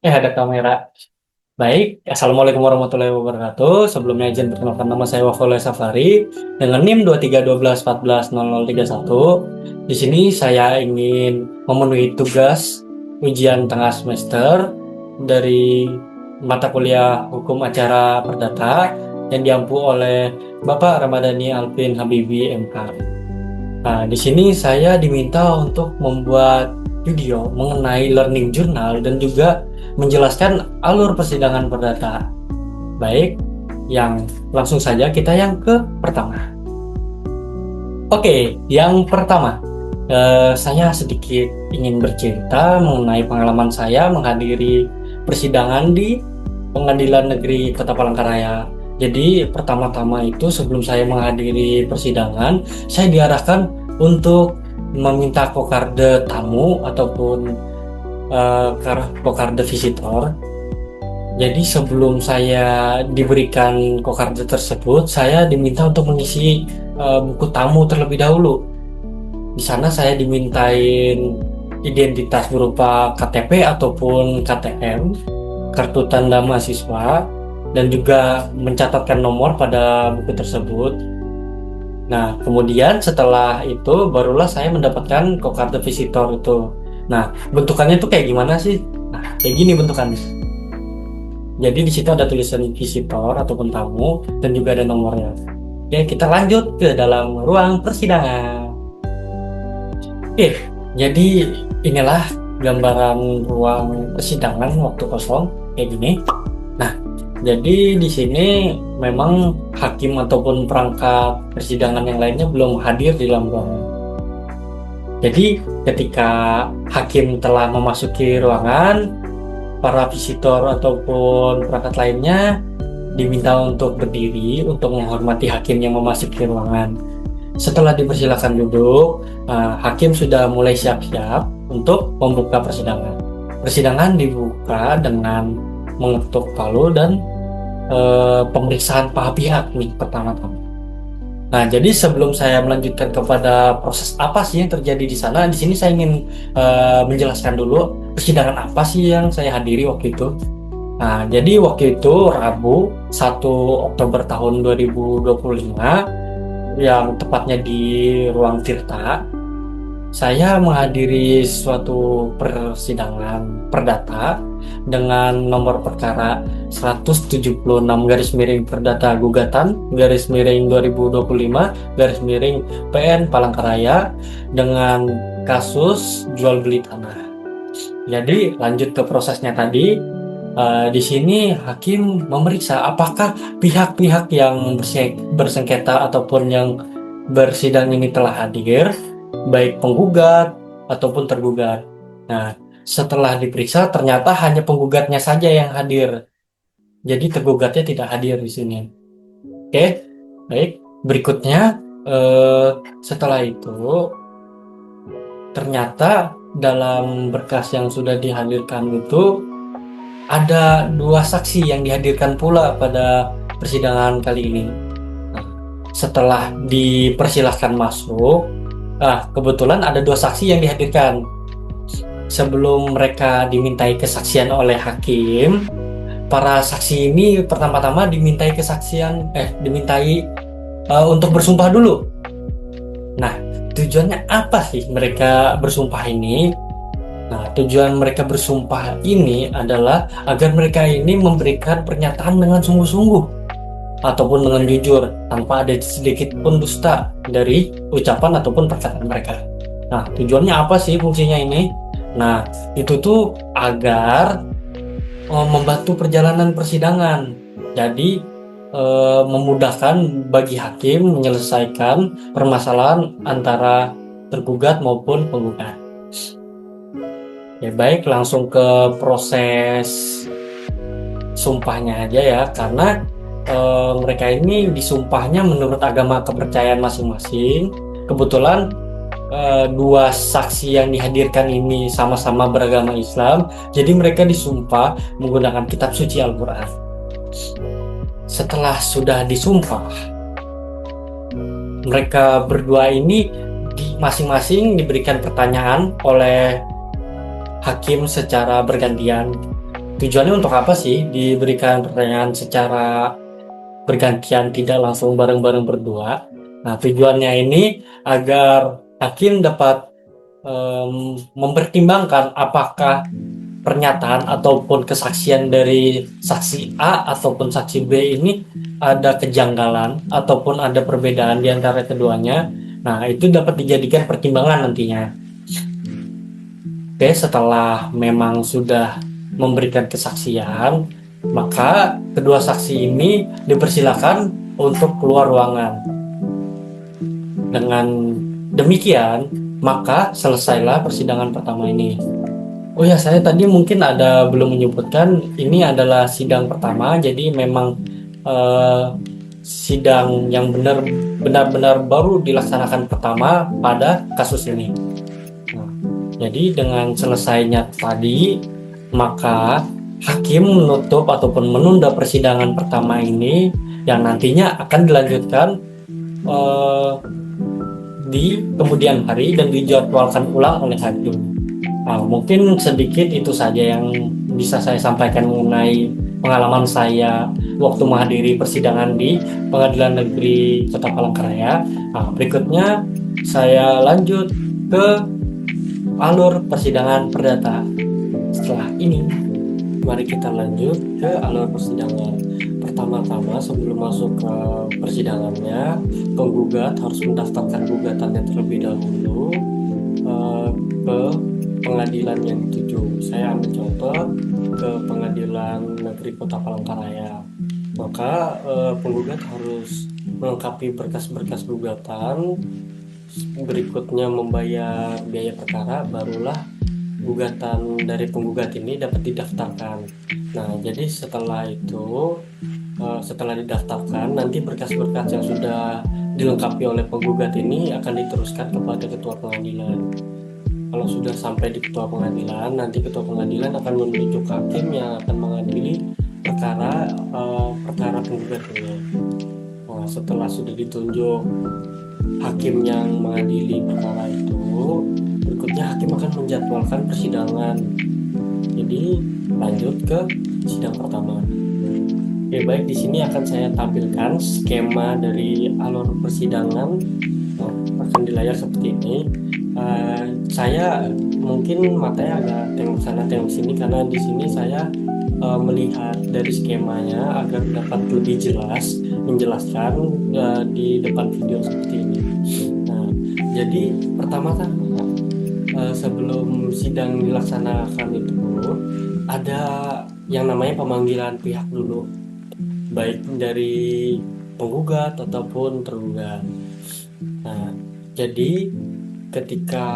Ada kamera. Baik, Assalamualaikum warahmatullahi wabarakatuh. Sebelumnya izin perkenalkan, nama saya Wafole Safari dengan NIM 2312140031. Di sini saya ingin memenuhi tugas ujian tengah semester dari mata kuliah Hukum Acara Perdata yang diampu oleh Bapak Ramadhani Alvin Habibi MK. Nah, di sini saya diminta untuk membuat video mengenai learning journal dan juga menjelaskan alur persidangan perdata. Baik, yang langsung saja kita yang ke pertama. Oke, yang pertama, saya sedikit ingin bercerita mengenai pengalaman saya menghadiri persidangan di Pengadilan Negeri Kota Palangkaraya. Jadi pertama-tama itu sebelum saya menghadiri persidangan, saya diarahkan untuk meminta kokarde tamu ataupun kokarde visitor. Jadi sebelum saya diberikan kokarde tersebut, saya diminta untuk mengisi buku tamu terlebih dahulu. Di sana saya dimintain identitas berupa KTP ataupun KTM, kartu tanda mahasiswa, dan juga mencatatkan nomor pada buku tersebut. Nah, kemudian setelah itu barulah saya mendapatkan kokarde visitor itu. Nah, bentukannya itu kayak gimana sih? Nah, kayak gini bentukannya. Jadi di situ ada tulisan visitor ataupun tamu dan juga ada nomornya. Oke, kita lanjut ke dalam ruang persidangan. Oke, jadi inilah gambaran ruang persidangan waktu kosong kayak gini. Nah, jadi di sini memang hakim ataupun perangkat persidangan yang lainnya belum hadir di dalam ruangan. Jadi ketika hakim telah memasuki ruangan, para visitor ataupun perangkat lainnya diminta untuk berdiri untuk menghormati hakim yang memasuki ruangan. Setelah dipersilakan duduk, hakim sudah mulai siap-siap untuk membuka persidangan. Persidangan dibuka dengan mengetuk palu dan pemeriksaan pihak nih pertama-tama. Nah, jadi sebelum saya melanjutkan kepada proses apa sih yang terjadi di sana, di sini saya ingin menjelaskan dulu persidangan apa sih yang saya hadiri waktu itu. Nah, jadi waktu itu Rabu 1 Oktober tahun 2025, yang tepatnya di ruang Tirta, saya menghadiri suatu persidangan perdata dengan nomor perkara 176 garis miring perdata gugatan garis miring 2025 garis miring PN Palangkaraya dengan kasus jual beli tanah. Jadi lanjut ke prosesnya tadi. Di sini hakim memeriksa apakah pihak-pihak yang bersengketa ataupun yang bersidang ini telah hadir, baik penggugat ataupun tergugat. Nah, setelah diperiksa ternyata hanya penggugatnya saja yang hadir. Jadi tergugatnya tidak hadir di sini. Oke, baik. Berikutnya setelah itu ternyata dalam berkas yang sudah dihadirkan itu ada 2 saksi yang dihadirkan pula pada persidangan kali ini. Nah, setelah dipersilahkan masuk, kebetulan ada 2 saksi yang dihadirkan. Sebelum mereka dimintai kesaksian oleh hakim, para saksi ini pertama-tama dimintai untuk bersumpah dulu. Nah, tujuannya apa sih mereka bersumpah ini? Nah, tujuan mereka bersumpah ini adalah agar mereka ini memberikan pernyataan dengan sungguh-sungguh ataupun dengan jujur tanpa ada sedikit pun dusta dari ucapan ataupun perkataan mereka. Nah, tujuannya apa sih fungsinya ini? Nah, itu tuh agar membantu perjalanan persidangan. Jadi memudahkan bagi hakim menyelesaikan permasalahan antara tergugat maupun penggugat. Ya baik, langsung ke proses sumpahnya aja ya, karena mereka ini disumpahnya menurut agama kepercayaan masing-masing. Kebetulan 2 saksi yang dihadirkan ini sama-sama beragama Islam, jadi mereka disumpah menggunakan kitab suci Al-Quran. Setelah sudah disumpah, mereka berdua ini masing-masing diberikan pertanyaan oleh hakim secara bergantian. tujuannya untuk apa sih diberikan pertanyaan secara bergantian, tidak langsung bareng-bareng berdua? Nah, tujuannya ini agar hakim dapat mempertimbangkan apakah pernyataan ataupun kesaksian dari saksi A ataupun saksi B ini ada kejanggalan ataupun ada perbedaan di antara keduanya. Nah, itu dapat dijadikan pertimbangan nantinya. Oke, setelah memang sudah memberikan kesaksian, maka kedua saksi ini dipersilakan untuk keluar ruangan. Dengan demikian, maka selesailah persidangan pertama ini. Oh ya, saya tadi mungkin belum menyebutkan ini adalah sidang pertama, jadi memang sidang yang benar-benar baru dilaksanakan pertama pada kasus ini. Nah, jadi dengan selesainya tadi, maka hakim menutup ataupun menunda persidangan pertama ini yang nantinya akan dilanjutkan di kemudian hari dan dijadwalkan ulang oleh hakim. Nah, mungkin sedikit itu saja yang bisa saya sampaikan mengenai pengalaman saya waktu menghadiri persidangan di Pengadilan Negeri Kota Palangkaraya. Nah, berikutnya saya lanjut ke alur persidangan perdata. Setelah ini, mari kita lanjut ke alur persidangan. Pertama-tama, sebelum masuk ke persidangannya, penggugat harus mendaftarkan gugatannya terlebih dahulu ke pengadilan yang dituju. Saya ambil contoh ke Pengadilan Negeri Kota Palangkaraya. Maka penggugat harus melengkapi berkas-berkas gugatan, berikutnya membayar biaya perkara, barulah gugatan dari penggugat ini dapat didaftarkan. Nah, jadi setelah itu, setelah didaftarkan, nanti berkas-berkas yang sudah dilengkapi oleh penggugat ini akan diteruskan kepada ketua pengadilan. Kalau sudah sampai di ketua pengadilan, nanti ketua pengadilan akan menunjuk hakim yang akan mengadili perkara penggugat ini. Nah, setelah sudah ditunjuk hakim yang mengadili perkara itu, berikutnya hakim akan menjadwalkan persidangan. Jadi lanjut ke sidang pertama. Oke, baik, di sini akan saya tampilkan skema dari alur persidangan. Nah, akan di layar seperti ini. Saya mungkin matanya agak tengok sana tengok sini karena di sini saya melihat dari skemanya agar dapat lebih jelas menjelaskan di depan video seperti ini. Nah, jadi pertama-tama sebelum sidang dilaksanakan itu ada yang namanya pemanggilan pihak dulu, baik dari penggugat ataupun tergugat. Nah, jadi ketika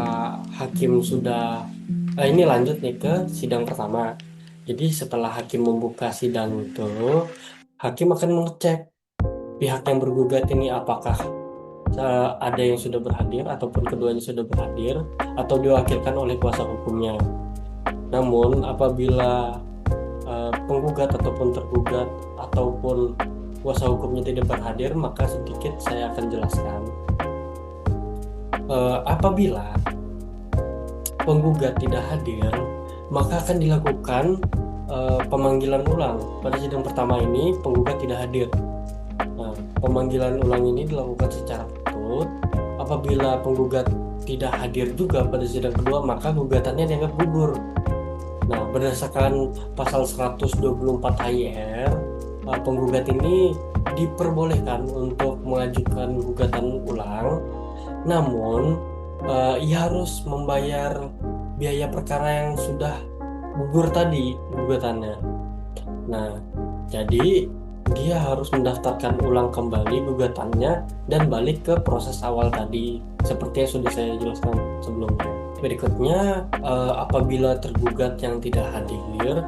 hakim sudah ini lanjut nih ke sidang pertama. Jadi setelah hakim membuka sidang itu, hakim akan mengecek pihak yang bergugat ini apakah ada yang sudah berhadir ataupun keduanya sudah berhadir atau diwakilkan oleh kuasa hukumnya. Namun apabila penggugat ataupun tergugat ataupun kuasa hukumnya tidak berhadir, maka sedikit saya akan jelaskan. Apabila penggugat tidak hadir, maka akan dilakukan pemanggilan ulang. Pada sidang pertama ini penggugat tidak hadir. Nah, pemanggilan ulang ini dilakukan secara tertutup. Apabila penggugat tidak hadir juga pada sidang kedua, maka gugatannya dianggap gugur. Nah, berdasarkan pasal 124 HIR, penggugat ini diperbolehkan untuk mengajukan gugatan ulang, namun ia harus membayar biaya perkara yang sudah gugur tadi gugatannya. Nah, jadi dia harus mendaftarkan ulang kembali gugatannya dan balik ke proses awal tadi seperti yang sudah saya jelaskan sebelumnya. Berikutnya, apabila tergugat yang tidak hadir,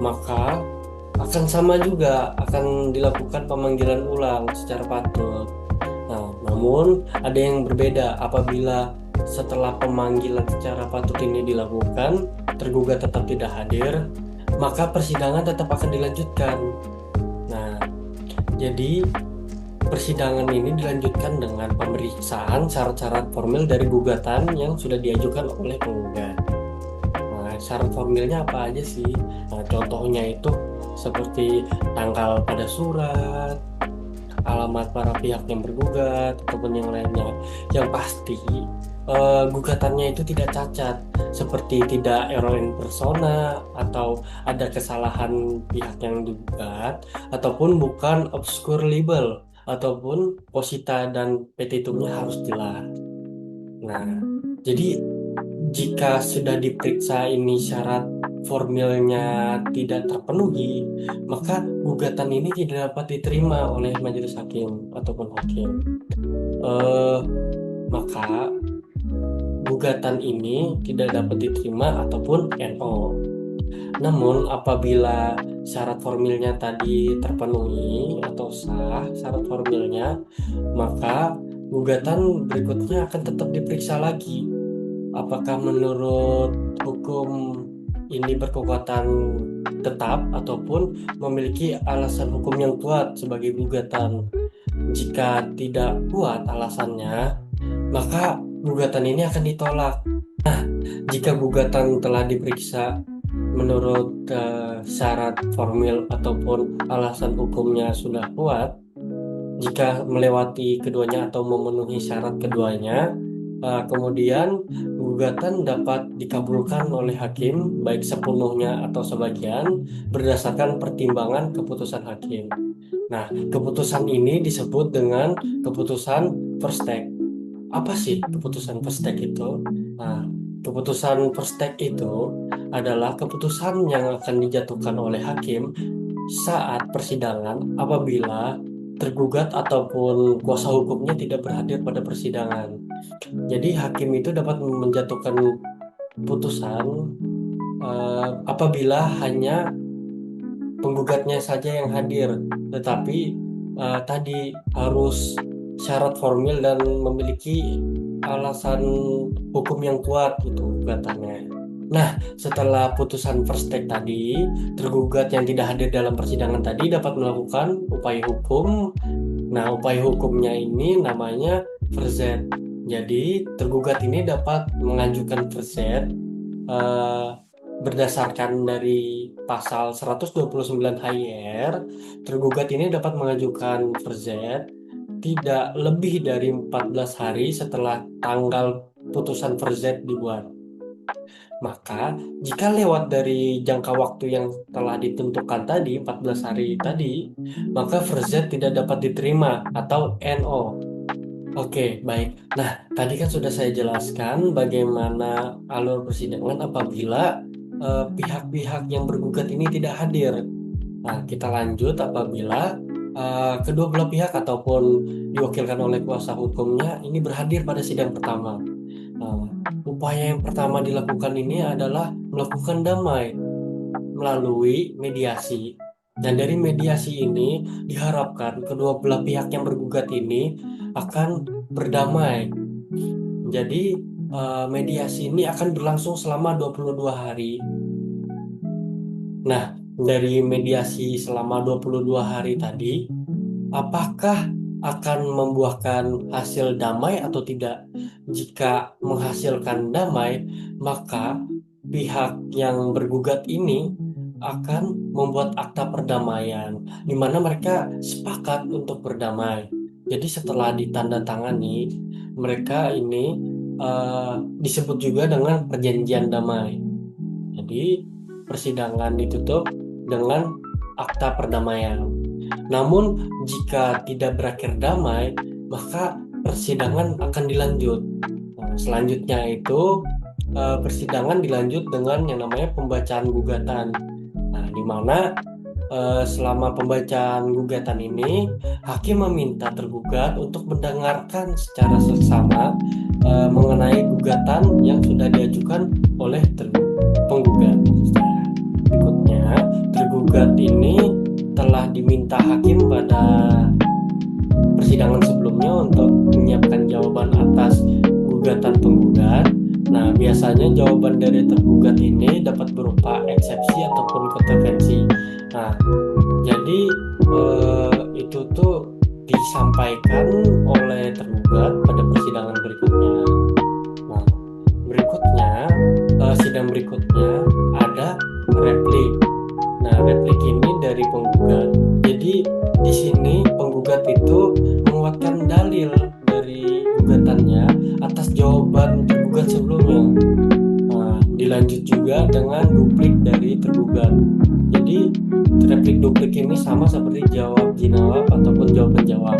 maka akan sama juga akan dilakukan pemanggilan ulang secara patut. Nah, namun ada yang berbeda. Apabila setelah pemanggilan secara patut ini dilakukan, tergugat tetap tidak hadir, maka persidangan tetap akan dilanjutkan. Nah, jadi persidangan ini dilanjutkan dengan pemeriksaan syarat-syarat formil dari gugatan yang sudah diajukan oleh penggugat. Nah, syarat formilnya apa aja sih? Nah, contohnya itu seperti tanggal pada surat, alamat para pihak yang bergugat, ataupun yang lainnya. Yang pasti, gugatannya itu tidak cacat, seperti tidak error in persona, atau ada kesalahan pihak yang digugat, ataupun bukan obscure libel, ataupun posita dan petitumnya harus jelas. Nah, jadi jika sudah diperiksa ini syarat formilnya tidak terpenuhi, maka gugatan ini tidak dapat diterima oleh majelis hakim ataupun hakim. Eh, maka gugatan ini tidak dapat diterima ataupun NO. Namun apabila syarat formilnya tadi terpenuhi atau sah syarat formilnya, maka gugatan berikutnya akan tetap diperiksa lagi. Apakah menurut hukum ini berkekuatan tetap ataupun memiliki alasan hukum yang kuat sebagai gugatan. Jika tidak kuat alasannya, maka gugatan ini akan ditolak. Nah, jika gugatan telah diperiksa menurut syarat formil ataupun alasan hukumnya sudah kuat, jika melewati keduanya atau memenuhi syarat keduanya, kemudian gugatan dapat dikabulkan oleh hakim baik sepenuhnya atau sebagian berdasarkan pertimbangan keputusan hakim. Nah, keputusan ini disebut dengan keputusan first take. Apa sih keputusan first take itu? Nah, keputusan first take itu adalah keputusan yang akan dijatuhkan oleh hakim saat persidangan apabila tergugat ataupun kuasa hukumnya tidak berhadir pada persidangan. Jadi hakim itu dapat menjatuhkan putusan apabila hanya penggugatnya saja yang hadir, tetapi tadi harus syarat formil dan memiliki alasan hukum yang kuat itu gugatannya. Nah, setelah putusan first take tadi, tergugat yang tidak hadir dalam persidangan tadi dapat melakukan upaya hukum. Nah, upaya hukumnya ini namanya verzet. Jadi, tergugat ini dapat mengajukan verzet berdasarkan dari pasal 129 HIR. Tergugat ini dapat mengajukan verzet tidak lebih dari 14 hari setelah tanggal putusan verzet dibuat. Maka, jika lewat dari jangka waktu yang telah ditentukan tadi, 14 hari tadi, maka verzet tidak dapat diterima atau NO. Oke, baik. Nah, tadi kan sudah saya jelaskan bagaimana alur persidangan apabila pihak-pihak yang bergugat ini tidak hadir. Nah, kita lanjut apabila kedua belah pihak ataupun diwakilkan oleh kuasa hukumnya ini berhadir pada sidang pertama. Nah, upaya yang pertama dilakukan ini adalah melakukan damai melalui mediasi. Dan dari mediasi ini diharapkan kedua belah pihak yang bergugat ini akan berdamai. Jadi mediasi ini akan berlangsung selama 22 hari. Nah, dari mediasi selama 22 hari tadi, apakah akan membuahkan hasil damai atau tidak? Jika menghasilkan damai, maka pihak yang bergugat ini akan membuat akta perdamaian, di mana mereka sepakat untuk berdamai. Jadi setelah ditandatangani, mereka ini disebut juga dengan perjanjian damai. Jadi persidangan ditutup dengan akta perdamaian. Namun jika tidak berakhir damai, maka persidangan akan dilanjut. Nah, selanjutnya itu persidangan dilanjut dengan yang namanya pembacaan gugatan. Nah, di mana selama pembacaan gugatan ini, hakim meminta tergugat untuk mendengarkan secara seksama mengenai gugatan yang sudah diajukan oleh penggugat. Berikutnya, tergugat ini telah diminta hakim pada persidangan sebelumnya untuk menyiapkan jawaban atas gugatan penggugat. Nah, biasanya jawaban dari tergugat ini dapat berupa eksepsi ataupun kontravensi. Nah, jadi itu tuh disampaikan oleh tergugat pada persidangan berikutnya. Nah, berikutnya, sidang berikutnya ada replik. Nah, replik ini dari penggugat. Jadi di sini penggugat itu menguatkan dalil dari gugatannya atas jawaban tergugat sebelumnya. Nah, dilanjut juga dengan duplik dari tergugat. Jadi replik duplik ini sama seperti jawab jinawab ataupun jawab menjawab.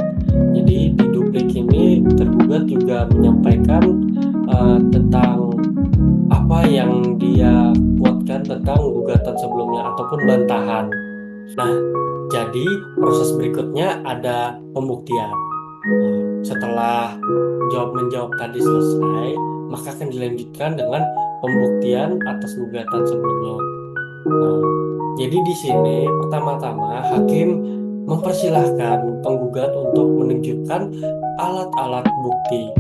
Jadi di duplik ini tergugat juga menyampaikan tentang apa yang dia kuatkan tentang gugatan sebelumnya ataupun bantahan. Nah, jadi proses berikutnya ada pembuktian. Setelah jawab menjawab tadi selesai, maka akan dilanjutkan dengan pembuktian atas gugatan sebelumnya. Nah, jadi di sini pertama-tama hakim mempersilahkan penggugat untuk menunjukkan alat-alat bukti.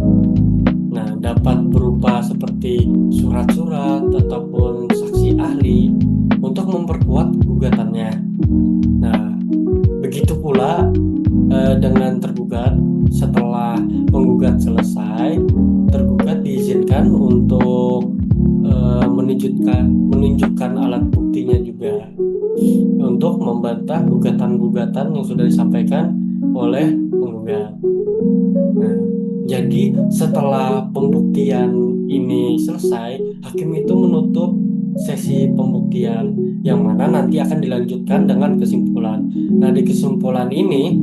Nah, dapat berupa seperti surat-surat ataupun saksi ahli untuk memperkuat gugatannya. Nah, begitu pula dengan tergugat. Setelah penggugat selesai, tergugat diizinkan untuk menunjukkan alat buktinya juga untuk membantah gugatan-gugatan yang sudah disampaikan oleh penggugat. Nah, jadi setelah pembuktian ini selesai, hakim itu menutup sesi pembuktian yang mana nanti akan dilanjutkan dengan kesimpulan. Nah, di kesimpulan ini,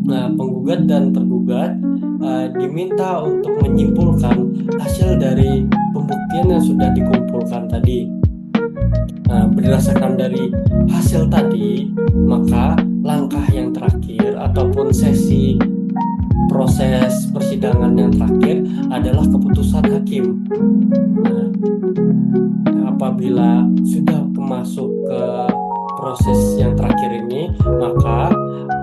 penggugat dan tergugat diminta untuk menyimpulkan hasil dari pembuktian yang sudah dikumpulkan tadi. Nah, berdasarkan dari hasil tadi, maka langkah yang terakhir ataupun sesi proses persidangan yang terakhir adalah keputusan hakim. Nah, apabila sudah masuk ke proses yang terakhir ini, maka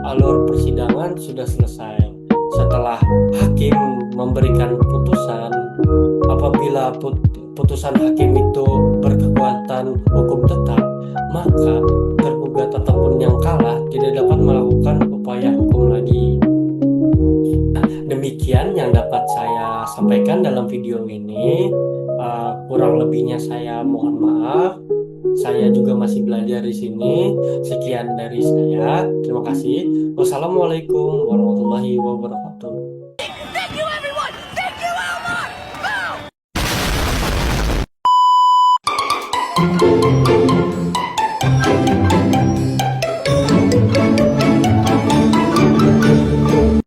alur persidangan sudah selesai. Setelah hakim memberikan putusan, apabila putusan hakim itu berkekuatan hukum tetap, maka tergugat ataupun yang kalah tidak dapat melakukan upaya hukum lagi. Nah, demikian yang dapat saya sampaikan dalam video ini. Kurang lebihnya saya mohon maaf. Saya juga masih belajar di sini. Sekian dari saya. Terima kasih. Wassalamualaikum warahmatullahi wabarakatuh. Thank you, everyone! Thank you, Elmer! Boom!